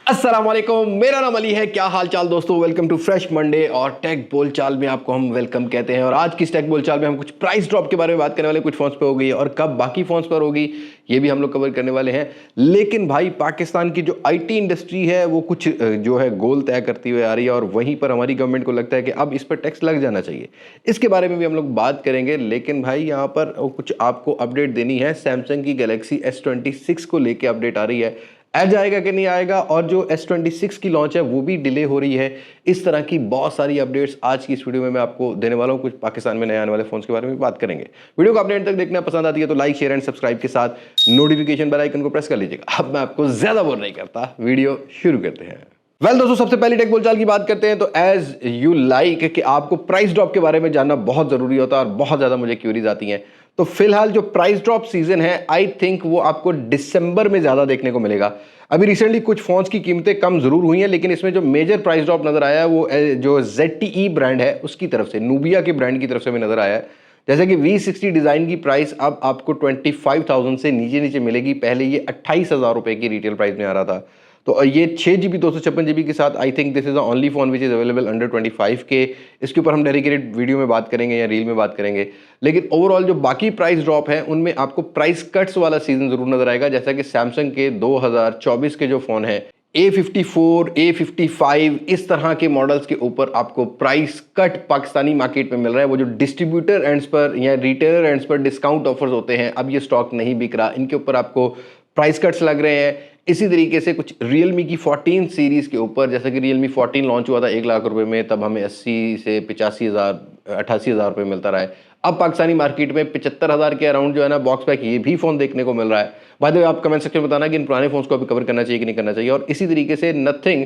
अस्सलाम वालेकुम, मेरा नाम अली है। क्या हाल चाल दोस्तों, वेलकम टू फ्रेश मंडे और टेक बोलचाल में आपको हम वेलकम कहते हैं। और आज की टेक बोलचाल में हम कुछ प्राइस ड्रॉप के बारे में बात करने वाले, कुछ फोन्स पे होगी और कब बाकी फोन्स पर होगी ये भी हम लोग कवर करने वाले हैं। लेकिन भाई पाकिस्तान की जो आईटी इंडस्ट्री है वो कुछ जो है गोल तय करती हुई आ रही है और वहीं पर हमारी गवर्नमेंट को लगता है कि अब इस पर टैक्स लग जाना चाहिए। इसके बारे में भी हम लोग बात करेंगे। लेकिन भाई यहाँ पर कुछ आपको अपडेट देनी है। सैमसंग की गैलेक्सी S26 को लेकर अपडेट आ रही है, एज आएगा कि नहीं आएगा, और जो S26 की लॉन्च है वो भी डिले हो रही है। इस तरह की बहुत सारी अपडेट्स आज की इस वीडियो में मैं आपको देने वाला हूं। कुछ पाकिस्तान में नए आने वाले फोन्स के बारे में बात करेंगे। वीडियो को अपने एंड तक देखना पसंद आती है तो लाइक शेयर एंड सब्सक्राइब के साथ नोटिफिकेशन बेल आइकन को प्रेस कर लीजिएगा। अब मैं आपको ज्यादा बोर नहीं करता, वीडियो शुरू करते हैं। दोस्तों, सबसे पहले टेक बोलचाल की बात करते हैं। तो एज यू लाइक कि आपको प्राइस ड्रॉप के बारे में जानना बहुत जरूरी होता है और बहुत ज्यादा मुझे क्यूरीज आती हैं। तो फिलहाल जो प्राइस ड्रॉप सीजन है आई थिंक वो आपको दिसंबर में ज्यादा देखने को मिलेगा। अभी रिसेंटली कुछ फोन्स की कीमतें कम जरूर हुई हैं, लेकिन इसमें जो मेजर प्राइस ड्रॉप नजर आया है वो जो ZTE ब्रांड है उसकी तरफ से, नूबिया के ब्रांड की तरफ से भी नजर आया है। जैसे कि V60 डिजाइन की प्राइस अब आपको 25,000 से नीचे नीचे मिलेगी। पहले ये 28,000 रुपए की रिटेल प्राइस में आ रहा था। तो ये 6GB 256GB के साथ I think this is the only phone which is available under 25K। इसके ऊपर हम डेडिकेटेड वीडियो में बात करेंगे या रील में बात करेंगे। लेकिन ओवरऑल जो बाकी प्राइस ड्रॉप है उनमें आपको प्राइस कट्स वाला सीजन जरूर नजर आएगा। जैसा कि सैमसंग के 2024 के जो फोन है A54, A55 इस तरह के मॉडल्स के ऊपर आपको प्राइस कट पाकिस्तानी मार्केट में मिल रहा है। वो जो डिस्ट्रीब्यूटर एंड्स पर या रिटेलर एंड्स पर डिस्काउंट ऑफर्स होते हैं, अब ये स्टॉक नहीं बिक रहा, इनके ऊपर आपको प्राइस कट्स लग रहे हैं। इसी तरीके से कुछ Realme की 14 सीरीज के ऊपर, जैसे कि Realme 14 लॉन्च हुआ था 1 लाख रुपए में, तब हमें 80 से 85,000 88,000 रुपए मिलता रहा है। अब पाकिस्तानी मार्केट में 75,000 के अराउंड जो है ना बॉक्स पैक ये भी फोन देखने को मिल रहा है। बाय द वे आप कमेंट सेक्शन में बताना कि इन पुराने फोन्स को अभी कवर करना चाहिए कि नहीं करना चाहिए। और इसी तरीके से नथिंग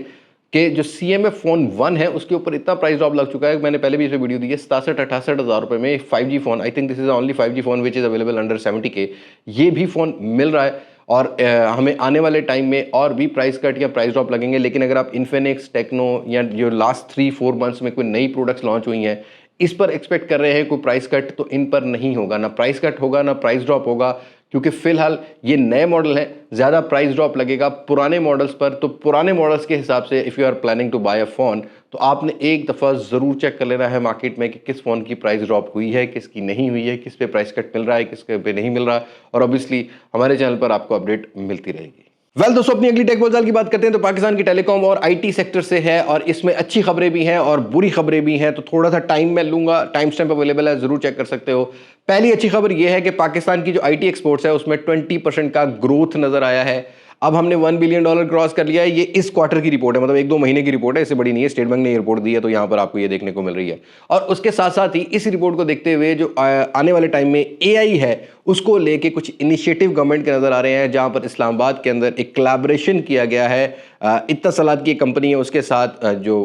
के जो CMF फोन 1 है उसके ऊपर इतना प्राइस ड्रॉप लग चुका है, मैंने पहले भी इस पे वीडियो दी है, 67-68,000 रुपए में 5G phone. I think this is only 5G phone which is available under 70K। ये भी फोन मिल रहा है और हमें आने वाले टाइम में और भी प्राइस कट या प्राइस ड्रॉप लगेंगे। लेकिन अगर आप इन्फिनिक्स, टेक्नो या जो लास्ट 3-4 मंथ्स में कोई नई प्रोडक्ट्स लॉन्च हुई हैं इस पर एक्सपेक्ट कर रहे हैं कोई प्राइस कट, तो इन पर नहीं होगा। ना प्राइस कट होगा ना प्राइस ड्रॉप होगा, क्योंकि फिलहाल ये नए मॉडल हैं। ज़्यादा प्राइस ड्रॉप लगेगा पुराने मॉडल्स पर। तो पुराने मॉडल्स के हिसाब से if you are planning to buy a phone तो आपने एक दफ़ा ज़रूर चेक कर लेना है मार्केट में कि किस फ़ोन की प्राइस ड्रॉप हुई है, किसकी नहीं हुई है, किस पे प्राइस कट मिल रहा है, किस पे नहीं मिल रहा। और ऑब्वियसली हमारे चैनल पर आपको अपडेट मिलती रहेगी। दोस्तों, अपनी अगली टेक बोलचाल की बात करते हैं। तो पाकिस्तान की टेलीकॉम और आईटी सेक्टर से है और इसमें अच्छी खबरें भी हैं और बुरी खबरें भी हैं। तो थोड़ा सा टाइम मैं लूंगा, टाइम स्टैम्प अवेलेबल है, जरूर चेक कर सकते हो। पहली अच्छी खबर यह है कि पाकिस्तान की जो आईटी एक्सपोर्ट्स है उसमें 20% का ग्रोथ नजर आया है। अब हमने $1 बिलियन क्रॉस कर लिया है। ये इस क्वार्टर की रिपोर्ट है, मतलब 1-2 महीने की रिपोर्ट है, इससे बड़ी नहीं है। स्टेट बैंक ने ये रिपोर्ट दी है तो यहाँ पर आपको ये देखने को मिल रही है। और उसके साथ साथ ही इस रिपोर्ट को देखते हुए जो आने वाले टाइम में AI है उसको लेके कुछ इनिशिएटिव गवर्नमेंट के नजर आ रहे हैं, जहां पर इस्लामाबाद के अंदर एक कोलैबोरेशन किया गया है। इत्तसलात की कंपनी है उसके साथ जो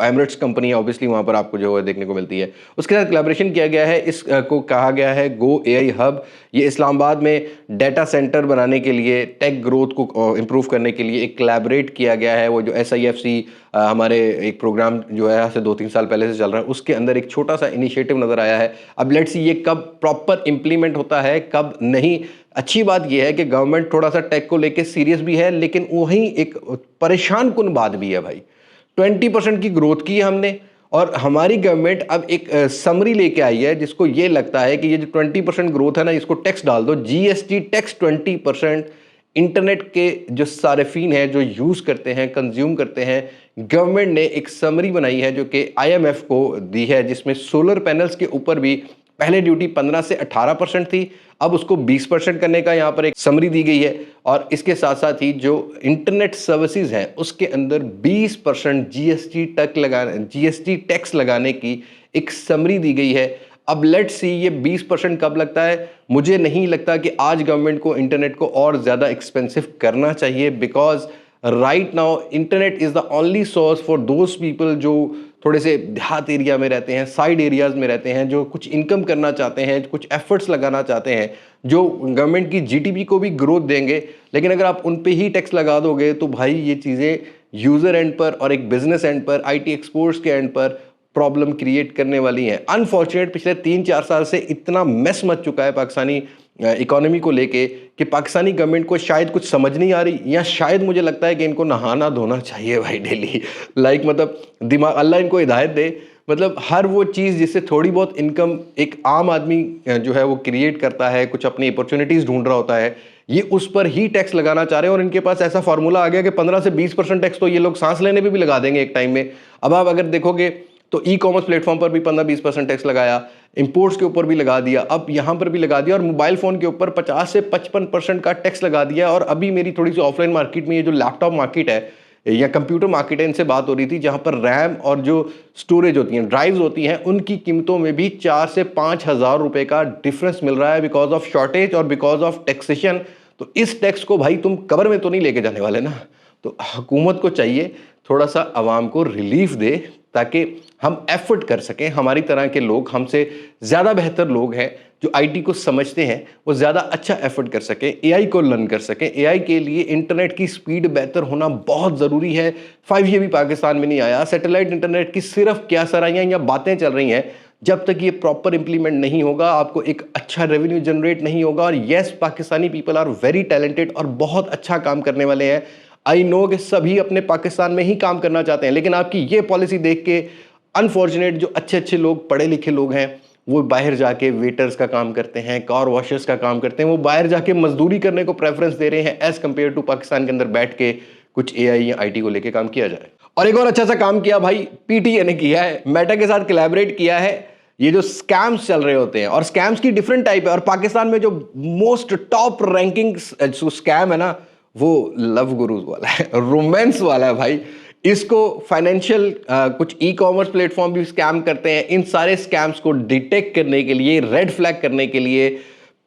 एमिरेट्स कंपनी है, ऑब्वियसली वहां पर आपको जो है देखने को मिलती है, उसके साथ कोलैबोरेशन किया गया है। इसको कहा गया है गो AI हब। ये इस्लामाबाद में डाटा सेंटर बनाने के लिए, टेक ग्रोथ को इम्प्रूव करने के लिए एक कोलैबोरेट किया गया है। वो जो SIFC हमारे एक प्रोग्राम जो है आज से 2-3 साल पहले से चल रहा है, उसके अंदर एक छोटा सा इनिशिएटिव नजर आया है। अब लेट्स सी ये कब प्रॉपर इंप्लीमेंट होता है, कब नहीं। अच्छी बात यह है कि गवर्नमेंट थोड़ा सा टेक को लेके सीरियस भी है, लेकिन वहीं एक परेशान कुन बात भी है भाई। 20% की ग्रोथ की है हमने और हमारी गवर्नमेंट अब एक समरी लेके आई है जिसको ये लगता है कि ये जो 20% ग्रोथ है ना, इसको टैक्स डाल दो, GST टैक्स 20%। इंटरनेट के जो सार्फिन हैं, जो यूज़ करते हैं, कंज्यूम करते हैं, गवर्नमेंट ने एक समरी बनाई है जो कि IMF को दी है, जिसमें सोलर पैनल्स के ऊपर भी पहले ड्यूटी 15 से 18% थी, अब उसको 20% करने का यहाँ पर एक समरी दी गई है। और इसके साथ साथ ही जो इंटरनेट सर्विसेज हैं उसके अंदर 20% GST टैक्स लगाने की एक समरी दी गई है। अब लेट्स सी ये 20% कब लगता है। मुझे नहीं लगता कि आज गवर्नमेंट को इंटरनेट को और ज़्यादा एक्सपेंसिव करना चाहिए, because right now internet is the only source for those people जो थोड़े से देहात एरिया में रहते हैं, साइड एरियाज में रहते हैं, जो कुछ इनकम करना चाहते हैं, कुछ एफर्ट्स लगाना चाहते हैं, जो गवर्नमेंट की GDP को भी ग्रोथ देंगे। लेकिन अगर आप उन पे ही टैक्स लगा दोगे तो भाई ये चीज़ें यूज़र एंड पर और एक बिजनेस एंड पर, IT एक्सपोर्ट्स के एंड पर प्रॉब्लम क्रिएट करने वाली हैं। अनफॉर्चुनेट पिछले 3-4 साल से इतना मेस मच चुका है पाकिस्तानी इकोनॉमी को लेके कि पाकिस्तानी गवर्नमेंट को शायद कुछ समझ नहीं आ रही, या शायद मुझे लगता है कि इनको नहाना धोना चाहिए भाई डेली। लाइक मतलब दिमाग, अल्लाह इनको हिदायत दे। मतलब हर वो चीज़ जिससे थोड़ी बहुत इनकम एक आम आदमी जो है वो क्रिएट करता है, कुछ अपनी अपॉर्चुनिटीज़ ढूंढ रहा होता है, ये उस पर ही टैक्स लगाना चाह रहे हैं। और इनके पास ऐसा फार्मूला आ गया कि 15 से 20% टैक्स तो ये लोग सांस लेने पे भी लगा देंगे एक टाइम में। अब आप अगर देखोगे तो ई कॉमर्स प्लेटफॉर्म पर भी 15-20% टैक्स लगाया, इंपोर्ट्स के ऊपर भी लगा दिया, अब यहाँ पर भी लगा दिया, और मोबाइल फ़ोन के ऊपर 50 से 55% का टैक्स लगा दिया। और अभी मेरी थोड़ी सी ऑफलाइन मार्केट में ये जो लैपटॉप मार्केट है या कंप्यूटर मार्केट है, इनसे बात हो रही थी, जहाँ पर रैम और जो स्टोरेज होती हैं, ड्राइव्स होती हैं, उनकी कीमतों में भी 4 से 5 हज़ार रुपये का डिफरेंस मिल रहा है बिकॉज ऑफ शॉर्टेज और बिकॉज ऑफ टैक्सेशन। तो इस टैक्स को भाई तुम कबर में तो नहीं लेके जाने वाले ना। तो हुकूमत को चाहिए थोड़ा सा आवाम को रिलीफ दे, ताकि हम एफर्ट कर सकें। हमारी तरह के लोग, हमसे ज़्यादा बेहतर लोग हैं जो आईटी को समझते हैं, वो ज़्यादा अच्छा एफर्ट कर सकें, एआई को लर्न कर सकें। एआई के लिए इंटरनेट की स्पीड बेहतर होना बहुत ज़रूरी है। 5G भी पाकिस्तान में नहीं आया। सैटेलाइट इंटरनेट की सिर्फ क्या सराहियाँ या बातें चल रही हैं। जब तक ये प्रॉपर इंप्लीमेंट नहीं होगा, आपको एक अच्छा रेवेन्यू जनरेट नहीं होगा। और yes, Pakistani people are very talented और बहुत अच्छा काम करने वाले हैं। आई नो कि सभी अपने पाकिस्तान में ही काम करना चाहते हैं, लेकिन आपकी ये पॉलिसी देख के अनफॉर्चुनेट जो अच्छे अच्छे लोग, पढ़े लिखे लोग हैं, वो बाहर जाके वेटर्स का काम करते हैं, कार वॉशर्स का काम करते हैं, वो बाहर जाके मजदूरी करने को प्रेफरेंस दे रहे हैं एज कंपेयर टू पाकिस्तान के अंदर बैठ के कुछ एआई या आईटी को लेके काम किया जाए। और एक और अच्छा सा काम किया भाई पीटीए ने किया है, मेटा के साथ कोलैबोरेट किया है। ये जो स्कैम्स चल रहे होते हैं, और स्कैम्स की डिफरेंट टाइप है, और पाकिस्तान में जो मोस्ट टॉप रैंकिंग स्कैम है ना, वो लव गुरुज वाला है, रोमांस वाला है भाई। इसको फाइनेंशियल कुछ ई कॉमर्स प्लेटफॉर्म भी स्कैम करते हैं। इन सारे स्कैम्स को डिटेक्ट करने के लिए, रेड फ्लैग करने के लिए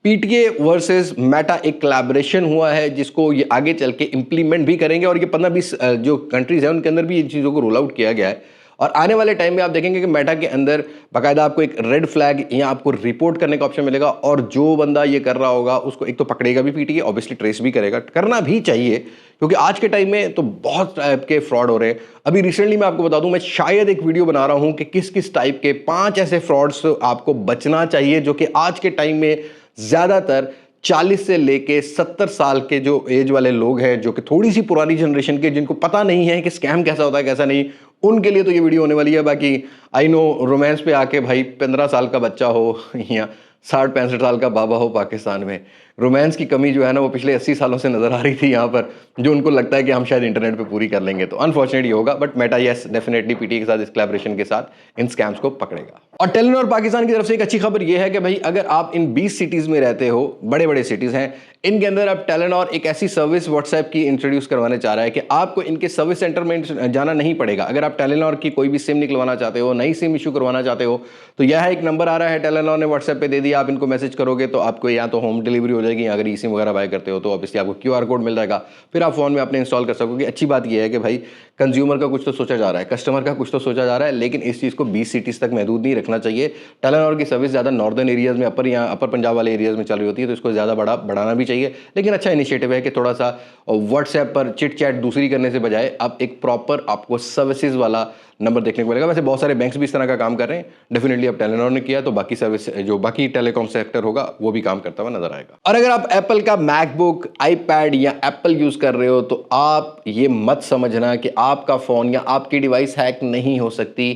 पीटीए वर्सेस मेटा एक कोलैबोरेशन हुआ है, जिसको ये आगे चल के इंप्लीमेंट भी करेंगे। और ये 15-20 जो कंट्रीज हैं उनके अंदर भी इन चीज़ों को रोल आउट किया गया है। और आने वाले टाइम में आप देखेंगे कि मेटा के अंदर बाकायदा आपको एक रेड फ्लैग या आपको रिपोर्ट करने का ऑप्शन मिलेगा, और जो बंदा ये कर रहा होगा उसको एक तो पकड़ेगा भी पीटीए, ऑब्वियसली ट्रेस भी करेगा, करना भी चाहिए, क्योंकि आज के टाइम में तो बहुत टाइप के फ्रॉड हो रहे हैं। अभी रिसेंटली मैं आपको बता दूं, मैं शायद एक वीडियो बना रहा हूं कि किस किस टाइप के 5 ऐसे फ्रॉड्स आपको बचना चाहिए, जो कि आज के टाइम में ज़्यादातर 40 से लेके 70 साल के जो एज वाले लोग हैं, जो कि थोड़ी सी पुरानी जनरेशन के, जिनको पता नहीं है कि स्कैम कैसा होता है कैसा नहीं, उनके लिए तो ये वीडियो होने वाली है। बाकी आई नो रोमांस पे आके भाई 15 साल का बच्चा हो या 60-65 साल का बाबा हो, पाकिस्तान में रोमांस की कमी जो है ना, वो पिछले 80 सालों से नजर आ रही थी यहाँ पर, जो उनको लगता है कि हम शायद इंटरनेट पे पूरी कर लेंगे। तो अनफॉर्चुनेटली होगा, but Meta yes definitely PTA के साथ, इस कोलैबोरेशन के साथ इन स्कैम्स को पकड़ेगा। और टेलीनॉर पाकिस्तान की तरफ से एक अच्छी खबर यह है कि भाई अगर आप इन 20 सिटीज में रहते हो, बड़े बड़े सिटीज हैं, इनके अंदर अब टेलीनॉर एक ऐसी सर्विस व्हाट्सएप की इंट्रोड्यूस करवाने चाह रहा है कि आपको इनके सर्विस सेंटर में जाना नहीं पड़ेगा। अगर आप टेलीनॉर की कोई भी सिम निकलवाना चाहते हो, नई सिम इशू करवाना चाहते हो, तो यह एक नंबर आ रहा है, टेलीनॉर ने व्हाट्सएप पे दे दिया, आप इनको मैसेज करोगे तो आपको या तो होम डिलीवरी हो जाएगी, अगर ई सिम वगैरह बाय करते हो तो ऑब्वियसली आपको क्यूआर कोड मिल जाएगा, फिर आप फोन में अपने इंस्टॉल कर सकोगे। अच्छी बात यह है कि भाई कंज्यूमर का कुछ तो सोचा जा रहा है, कस्टमर का कुछ तो सोचा जा रहा है, लेकिन इस चीज़ को 20 सिटीज़ तक महदूद नहीं रखना चाहिए। टेलीनॉर की सर्विस ज़्यादा नॉर्दर्न एरियाज़ में, अपर पंजाब वाले एरियाज़ में चल रही होती है, तो इसको ज़्यादा बढ़ाना भी चाहिए। लेकिन अच्छा इनिशिएटिव है कि थोड़ा सा व्हाट्सएप पर चिट चैट दूसरी करने से बजाय अब एक प्रॉपर आपको सर्विसेज वाला नंबर देखने को मिलेगा। वैसे बहुत सारे बैंक्स भी इस तरह का काम कर रहे हैं, डेफिनेटली अब टेलीनॉर ने किया तो बाकी सर्विस, जो बाकी टेलीकॉम सेक्टर होगा, वो भी काम करता हुआ नजर आएगा। और अगर आप एप्पल का मैकबुक, आईपैड या एप्पल यूज कर रहे हो, तो आप ये मत समझना कि आपका फोन या आपकी डिवाइस हैक नहीं हो सकती।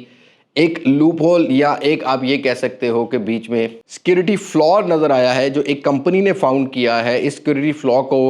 एक लूप होल या एक आप ये कह सकते हो कि बीच में सिक्योरिटी फ्लॉ नजर आया है, जो एक कंपनी ने फाउंड किया है। इस सिक्योरिटी फ्लॉ को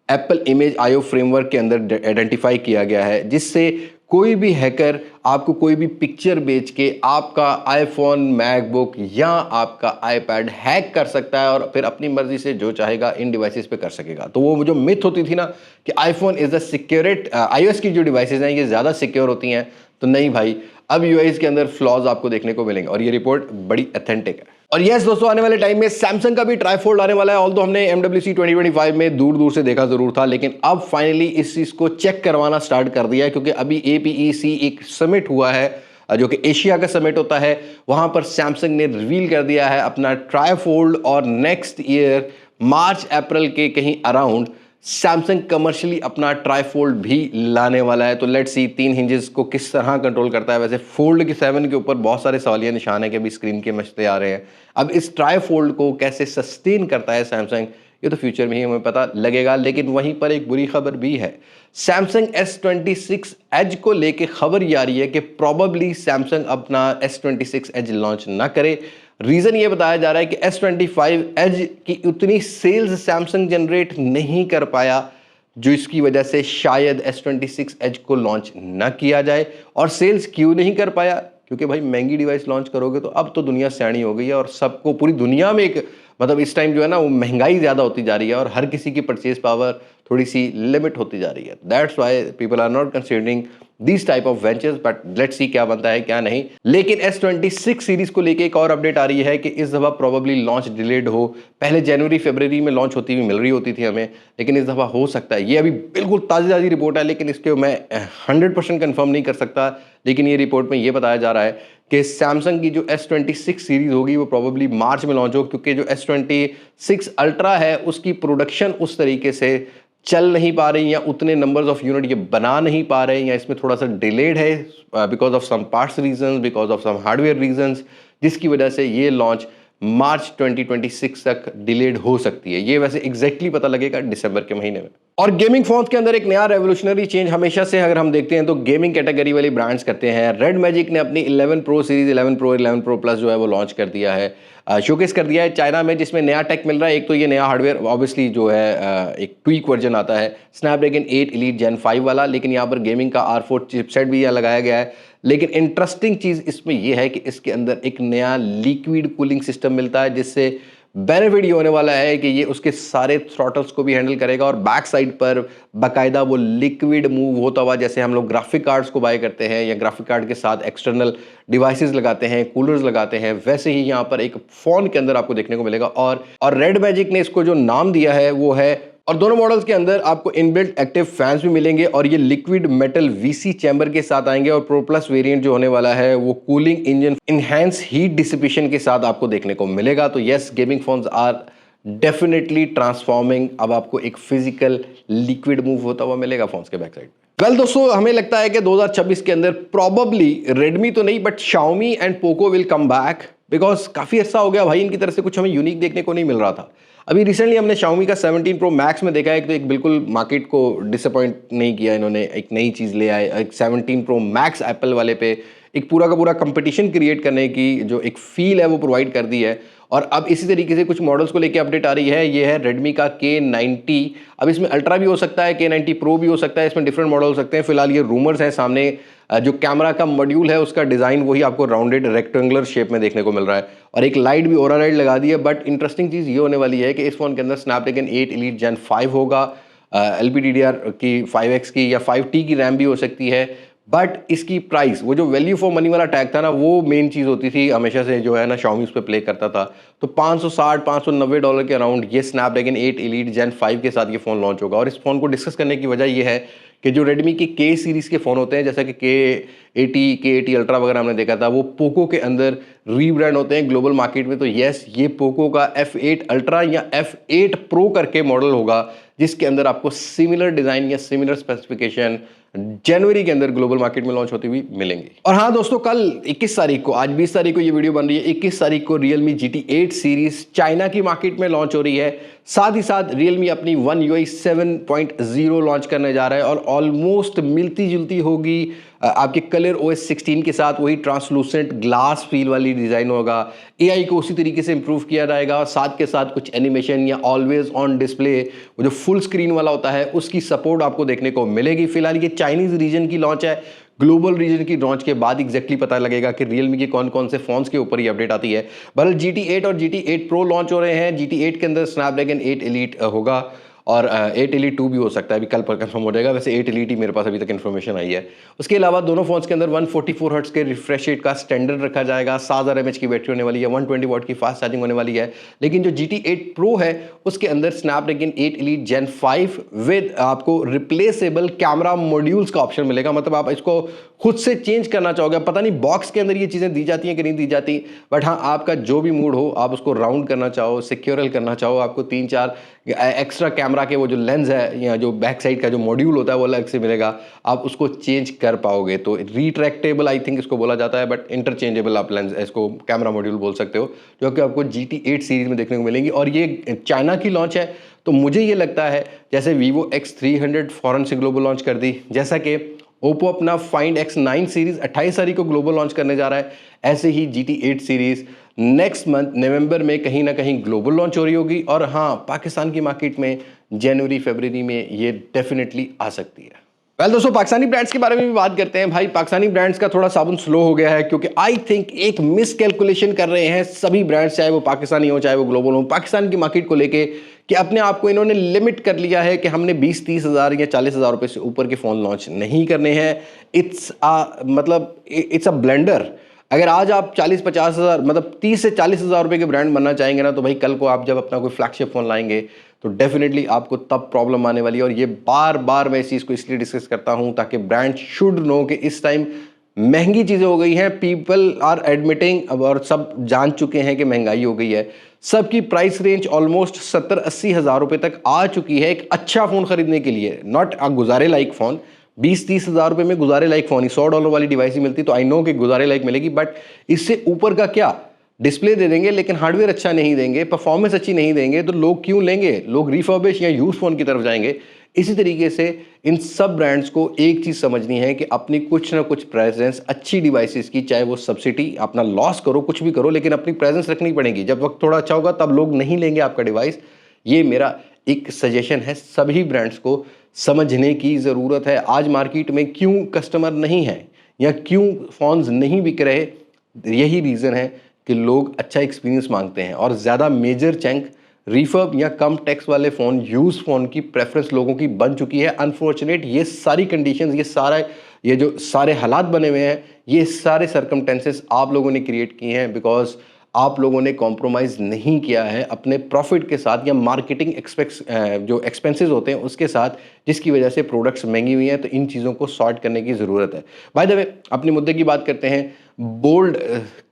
एप्पल इमेज आईओ फ्रेमवर्क के अंदर आइडेंटिफाई किया गया है, जिससे कोई भी हैकर आपको कोई भी पिक्चर बेच के आपका आईफोन, मैकबुक या आपका आईपैड हैक कर सकता है, और फिर अपनी मर्जी से जो चाहेगा इन डिवाइसेस पे कर सकेगा। तो वो जो मिथ होती थी ना कि आईफोन इज द सिक्योरेट, आईओएस की जो डिवाइसेस हैं ये ज़्यादा सिक्योर होती हैं, तो नहीं भाई, अब यूआईज के अंदर फ्लॉज आपको देखने को मिलेंगे, और ये रिपोर्ट बड़ी ऑथेंटिक है। और यस दोस्तों, आने वाले टाइम में सैमसंग का भी ट्राईफोल्ड आने वाला है। ऑल्दो हमने MWC 2025 में दूर दूर से देखा जरूर था, लेकिन अब फाइनली इस चीज को चेक करवाना स्टार्ट कर दिया है, क्योंकि अभी APEC एक समिट हुआ है, जो कि एशिया का समिट होता है। वहां पर सैमसंग ने रिवील कर दिया है अपना ट्राईफोल्ड, और नेक्स्ट ईयर मार्च अप्रैल के कहीं अराउंड सैमसंग कमर्शियली अपना ट्राईफोल्ड भी लाने वाला है। तो लेट्स सी 3 हिंजेस को किस तरह कंट्रोल करता है। वैसे फोल्ड के 7 के ऊपर बहुत सारे सवालिया निशान है कि अभी स्क्रीन के मसले आ रहे हैं। अब इस ट्राईफोल्ड को कैसे सस्टेन करता है सैमसंग, ये तो फ्यूचर में ही हमें पता लगेगा। लेकिन वहीं पर एक बुरी खबर भी है। सैमसंग S26 एज को लेके खबर ये आ रही है कि प्रोबेबली सैमसंग अपना S26 एज लॉन्च ना करे। रीजन ये बताया जा रहा है कि S25 एज की उतनी सेल्स सैमसंग जनरेट नहीं कर पाया, जो इसकी वजह से शायद S26 एज को लॉन्च ना किया जाए। और सेल्स क्यों नहीं कर पाया? क्योंकि भाई महंगी डिवाइस लॉन्च करोगे तो अब तो दुनिया सयानी हो गई है और सबको पूरी दुनिया में एक मतलब इस टाइम जो है ना वो महंगाई ज्यादा होती जा रही है और हर किसी की परचेज पावर थोड़ी सी लिमिट होती जा रही है। That's why people are not considering this type of ventures, but let's see क्या बनता है क्या नहीं। लेकिन S26 सीरीज को लेके एक और अपडेट आ रही है कि इस दफा प्रोबेबली लॉन्च डिलेड हो। पहले जनवरी फरवरी में लॉन्च होती हुई मिल रही होती थी हमें, लेकिन इस दफा हो सकता है। ये अभी बिल्कुल ताज़ी रिपोर्ट है, लेकिन इसके मैं 100% कंफर्म नहीं कर सकता। लेकिन ये रिपोर्ट में ये बताया जा रहा है कि सैमसंग की जो S26 सीरीज होगी वो प्रोबेबली मार्च में लॉन्च हो, क्योंकि जो S26 अल्ट्रा है उसकी प्रोडक्शन उस तरीके से चल नहीं पा रही या उतने नंबर्स ऑफ यूनिट ये बना नहीं पा रहे या इसमें थोड़ा सा डिलेड है because of some parts reasons, because of some hardware reasons, जिसकी वजह से ये लॉन्च मार्च 2026 तक डिलेड हो सकती है। ये वैसे एग्जैक्टली पता लगेगा दिसंबर के महीने में। और गेमिंग फोन्स के अंदर एक नया रेवोल्यूशनरी चेंज हमेशा से अगर हम देखते हैं तो गेमिंग कैटेगरी वाली ब्रांड्स करते हैं। रेड मैजिक ने अपनी 11 pro series, 11 pro, 11 pro plus जो है वो लॉन्च कर दिया है, शोकेस कर दिया है चाइना में, जिसमें नया टेक मिल रहा है। एक तो ये नया हार्डवेयर ऑब्वियसली जो है एक ट्वीक वर्जन आता है स्नैपड्रैगन 8 एलीट जेन 5 वाला, लेकिन यहाँ पर गेमिंग का R4 चिपसेट भी यहाँ लगाया गया है। लेकिन इंटरेस्टिंग चीज़ इसमें यह है कि इसके अंदर एक नया लिक्विड कूलिंग सिस्टम मिलता है, जिससे बेनिफिट ये होने वाला है कि ये उसके सारे थ्रॉटल्स को भी हैंडल करेगा और बैक साइड पर बाकायदा वो लिक्विड मूव होता हुआ, जैसे हम लोग ग्राफिक कार्ड्स को बाय करते हैं या ग्राफिक कार्ड के साथ एक्सटर्नल डिवाइसेस लगाते हैं, कूलर्स लगाते हैं, वैसे ही यहाँ पर एक फोन के अंदर आपको देखने को मिलेगा। और रेड मैजिक ने इसको जो नाम दिया है वो है, और दोनों मॉडल्स के अंदर आपको इनबिल्ट एक्टिव फैंस भी मिलेंगे और ये लिक्विड मेटल वीसी चैम्बर के साथ आएंगे। और प्रो प्लस वेरिएंट जो होने वाला है वो cooling engine enhanced heat dissipation के साथ आपको देखने को मिलेगा। तो yes, gaming phones are definitely transforming. अब आपको एक फिजिकल लिक्विड मूव होता हुआ मिलेगा फोन्स के बैक साइड। वेल दोस्तों, हमें लगता है कि 2026 के अंदर प्रोबेबली रेडमी तो नहीं but Xiaomi and Poco will come back, because काफी अर्सा हो गया भाई इनकी तरफ से कुछ हमें यूनिक देखने को नहीं मिल रहा था। अभी रिसेंटली हमने Xiaomi का 17 Pro Max में देखा है तो एक बिल्कुल मार्केट को डिसअपॉइंट नहीं किया इन्होंने, एक नई चीज़ ले आए। एक 17 Pro Max एप्पल वाले पे एक पूरा का पूरा कंपटीशन क्रिएट करने की जो एक फील है वो प्रोवाइड कर दी है। और अब इसी तरीके से कुछ मॉडल्स को लेके अपडेट आ रही है। ये है रेडमी का K90। अब इसमें अल्ट्रा भी हो सकता है, K90 Pro भी हो सकता है, इसमें डिफरेंट मॉडल हो सकते हैं। फिलहाल ये रूमर्स हैं सामने। जो कैमरा का मॉड्यूल है उसका डिज़ाइन वही आपको राउंडेड रेक्टेंगुलर शेप में देखने को मिल रहा है और एक लाइट भी ओरा लाइट लगा दी है। बट इंटरेस्टिंग चीज़ ये होने वाली है कि इस फोन के अंदर स्नैपड्रैगन 8 एलीट जेन 5 होगा, LPDDR की 5X की या 5T की रैम भी हो सकती है। बट इसकी प्राइस, वो जो वैल्यू फॉर मनी वाला टैग था ना, वो मेन चीज़ होती थी हमेशा से जो है ना Xiaomi उस पर प्ले करता था। तो $560-590 के अराउंड ये स्नैपड्रैगन 8 एलीट जेन 5 के साथ ये फ़ोन लॉन्च होगा। और इस फ़ोन को डिस्कस करने की वजह ये है कि जो रेडमी के K सीरीज़ के फ़ोन होते हैं, जैसा कि K80 अल्ट्रा वगैरह हमने देखा था, वो पोको के अंदर रीब्रांड होते हैं ग्लोबल मार्केट में। तो यस, ये पोको का F8 अल्ट्रा या F8 प्रो करके मॉडल होगा, जिसके अंदर आपको सिमिलर डिज़ाइन या सिमिलर स्पेसिफिकेशन जनवरी के अंदर ग्लोबल मार्केट में लॉन्च होती हुई मिलेंगी। और हाँ दोस्तों, कल 21 तारीख को, आज 20 तारीख को ये वीडियो बन रही है, 21 तारीख को Realme GT8 सीरीज चाइना की मार्केट में लॉन्च हो रही है। साथ ही साथ Realme अपनी One UI 7.0 लॉन्च करने जा रहा है और ऑलमोस्ट मिलती जुलती होगी आपके कलर OS 16 के साथ। वही ट्रांसलूसेंट ग्लास फील वाली डिज़ाइन होगा, AI को उसी तरीके से इंप्रूव किया जाएगा। साथ के साथ कुछ एनिमेशन या ऑलवेज ऑन डिस्प्ले, वो जो फुल स्क्रीन वाला होता है, उसकी सपोर्ट आपको देखने को मिलेगी। फिलहाल ये चाइनीज रीजन की लॉन्च है। ग्लोबल रीजन की लॉन्च के बाद एग्जैक्टली पता लगेगा कि Realme के कौन कौन से फोन्स के ऊपर ये अपडेट आती है। बहरहाल GT8 और GT8 Pro लॉन्च हो रहे हैं। GT8 के अंदर स्नैपड्रैगन 8 एलीट होगा और 8 एलीट 2 भी हो सकता है, अभी कल पर कंफर्म हो जाएगा। वैसे 8 एलीट ही मेरे पास अभी तक इन्फॉर्मेशन आई है। उसके अलावा दोनों फोन्स के अंदर 144 हर्ट्ज के रिफ्रेश रेट का स्टैंडर्ड रखा जाएगा। 7000 mAh की बैटरी होने वाली है, 120 वाट की फास्ट चार्जिंग होने वाली है। लेकिन जो GT8 Pro है उसके अंदर स्नैपड्रैगन 8 एलीट जेन 5 विद आपको रिप्लेसेबल कैमरा मॉड्यूल्स का ऑप्शन मिलेगा। मतलब आप इसको खुद से चेंज करना चाहोगे। पता नहीं बॉक्स के अंदर ये चीज़ें दी जाती हैं कि नहीं दी जाती, बट हाँ, आपका जो भी मूड हो, आप उसको राउंड करना चाहो, सिक्योरल करना चाहो, आपको 3-4 एक्स्ट्रा कैमरा के वो जो लेंस है या जो बैक साइड का जो मॉड्यूल होता है वो अलग से मिलेगा, आप उसको चेंज कर पाओगे। तो रिट्रैक्टेबल आई थिंक इसको बोला जाता है, बट इंटरचेंजेबल आप लेंस इसको कैमरा मॉड्यूल बोल सकते हो, जो कि आपको GT8 सीरीज में देखने को मिलेंगी। और ये चाइना की लॉन्च है, तो मुझे ये लगता है जैसे Vivo X300 फॉरेन से ग्लोबल लॉन्च कर दी, जैसा कि ओप्पो अपना फाइंड X9 सीरीज 28 तारीख को ग्लोबल लॉन्च करने जा रहा है, ऐसे ही GT8 सीरीज नेक्स्ट मंथ नवंबर में कहीं ना कहीं ग्लोबल लॉन्च हो रही होगी। और हाँ, पाकिस्तान की मार्केट में जनवरी फरवरी में ये डेफिनेटली आ सकती है। वेल दोस्तों, पाकिस्तानी ब्रांड्स के बारे में भी बात करते हैं। भाई पाकिस्तानी ब्रांड्स का थोड़ा साबुन स्लो हो गया है, क्योंकि आई थिंक एक मिस कैलकुलेशन कर रहे हैं सभी ब्रांड्स, चाहे वो पाकिस्तानी हो चाहे वो ग्लोबल हो, पाकिस्तान की मार्केट को लेके कि अपने आप को इन्होंने लिमिट कर लिया है कि हमने 20-30 हज़ार या 40 हज़ार रुपये से ऊपर के फ़ोन लॉन्च नहीं करने हैं। It's a blender. अगर आज आप 40-50 हज़ार मतलब 30 से 40 हज़ार रुपये के ब्रांड बनना चाहेंगे ना, तो भाई कल को आप जब अपना कोई फ्लैगशिप फ़ोन लाएंगे तो डेफिनेटली आपको तब प्रॉब्लम आने वाली है। और ये बार बार मैं इस चीज़ को इसलिए डिस्कस करता हूँ ताकि ब्रांड शुड नो कि इस टाइम महंगी चीज़ें हो गई हैं, पीपल आर एडमिटिंग और सब जान चुके हैं कि महंगाई हो गई है। सबकी प्राइस रेंज ऑलमोस्ट 70-80 हज़ार रुपये तक आ चुकी है एक अच्छा फ़ोन खरीदने के लिए, नॉट अ गुजारे लाइक फ़ोन। 20-30 हज़ार रुपये में गुजारे लाइक फ़ोन ही, $100 वाली डिवाइस ही मिलती, तो आई नो कि गुजारे लाइक मिलेगी, बट इससे ऊपर का क्या? डिस्प्ले दे देंगे लेकिन हार्डवेयर अच्छा नहीं देंगे, परफॉर्मेंस अच्छी नहीं देंगे, तो लोग क्यों लेंगे? लोग रिफर्बिश या यूज फ़ोन की तरफ जाएंगे। इसी तरीके से इन सब ब्रांड्स को एक चीज़ समझनी है कि अपनी कुछ ना कुछ प्रेजेंस अच्छी डिवाइसेस की, चाहे वो सब्सिडी अपना लॉस करो कुछ भी करो, लेकिन अपनी प्रेजेंस रखनी पड़ेगी। जब वक्त थोड़ा अच्छा होगा तब लोग नहीं लेंगे आपका डिवाइस। ये मेरा एक सजेशन है, सभी ब्रांड्स को समझने की ज़रूरत है। आज मार्केट में क्यों कस्टमर नहीं है या क्यों फ़ोन्स नहीं बिक रहे, यही रीज़न है कि लोग अच्छा एक्सपीरियंस मांगते हैं और ज़्यादा मेजर चंक रिफर्ब या कम टैक्स वाले फ़ोन, यूज़ फ़ोन की प्रेफरेंस लोगों की बन चुकी है। अनफॉर्चुनेट ये सारी कंडीशंस, ये जो सारे हालात बने हुए हैं, ये सारे सर्कमटेंसेस आप लोगों ने क्रिएट किए हैं, बिकॉज आप लोगों ने कॉम्प्रोमाइज़ नहीं किया है अपने प्रॉफिट के साथ या मार्केटिंग जो एक्सपेंसेस होते हैं उसके साथ, जिसकी वजह से प्रोडक्ट्स महंगी हुई हैं। तो इन चीज़ों को सॉर्ट करने की ज़रूरत है। बाय द वे, अपने मुद्दे की बात करते हैं। बोल्ड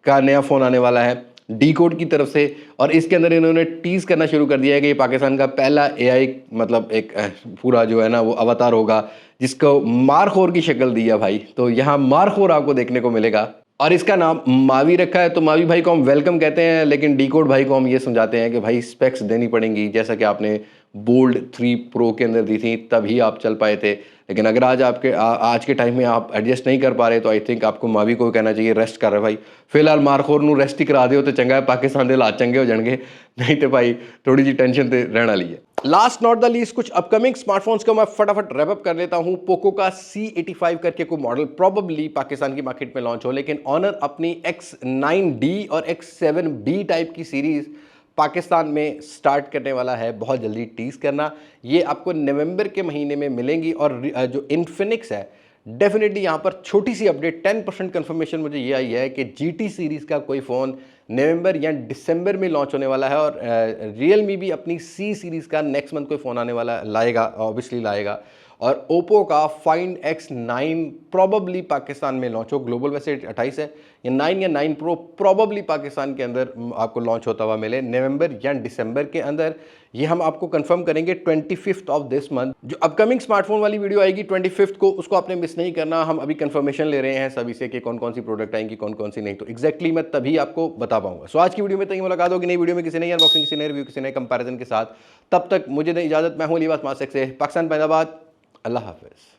का नया फ़ोन आने वाला है डी कोड की तरफ से, और इसके अंदर इन्होंने टीज़ करना शुरू कर दिया है कि ये पाकिस्तान का पहला AI मतलब एक पूरा जो है ना वो अवतार होगा, जिसको मारखोर की शक्ल दी है भाई। तो यहाँ मारखोर आपको देखने को मिलेगा और इसका नाम मावी रखा है। तो मावी भाई को हम वेलकम कहते हैं, लेकिन डी कोड भाई को हम ये समझाते हैं कि भाई स्पेक्स देनी पड़ेंगी, जैसा कि आपने बोल्ड 3 प्रो के अंदर दी थी, तभी आप चल पाए थे। लेकिन अगर आज आज के टाइम में आप एडजस्ट नहीं कर पा रहे, तो आई थिंक आपको मावी को कहना चाहिए रेस्ट कर रहे भाई, फिलहाल मारखोर नू रेस्ट ही करा दियो तो चंगा है, पाकिस्तान के हालात चंगे हो जाएंगे, नहीं तो भाई थोड़ी जी टेंशन तो रहने वाली है। लास्ट नॉट द लीस्ट, कुछ अपकमिंग स्मार्टफोन्स का मैं फटाफट रैप अप कर लेता हूं। पोको का C85 करके कोई मॉडल प्रोबेबली पाकिस्तान की मार्केट में लॉन्च हो, लेकिन ऑनर अपनी X9D और X7B टाइप की सीरीज पाकिस्तान में स्टार्ट करने वाला है। बहुत जल्दी टीज करना, ये आपको नवंबर के महीने में मिलेंगी। और जो इन्फिनिक्स है, डेफिनेटली यहाँ पर छोटी सी अपडेट, 10% कंफर्मेशन मुझे ये आई है कि GT सीरीज़ का कोई फ़ोन नवंबर या दिसंबर में लॉन्च होने वाला है। और रियलमी भी अपनी C सीरीज़ का नेक्स्ट मंथ कोई फ़ोन आने वाला लाएगा, ऑब्वियसली लाएगा। और ओप्पो का फाइंड X9 प्रोबेबली पाकिस्तान में लॉन्च हो, ग्लोबल वैसे 28 है, या 9 या 9 प्रो प्रोबेबली पाकिस्तान के अंदर आपको लॉन्च होता हुआ मिले नवंबर या दिसंबर के अंदर। ये हम आपको कंफर्म करेंगे 25 ऑफ दिस मंथ। जो अपकमिंग स्मार्टफोन वाली वीडियो आएगी 25 को, उसको आपने मिस नहीं करना। हम अभी कंफर्मेशन ले रहे हैं सभी से कि कौन कौन सी प्रोडक्ट आएंगी, कौन कौन सी नहीं, तो एक्जैक्टली मैं तभी आपको बता पाऊंगा। सो आज की वीडियो में तक मुलाकात होगी नई वीडियो में, किसी नई अनबॉक्सिंग, किसी नए रिव्यू, किसी नए कंपैरिजन के साथ। तब तक मुझे इजाजत, मैं हूं अली अब्बास मासिक से, पाकिस्तान, पैदाबाद। अल्लाह हाफिज़।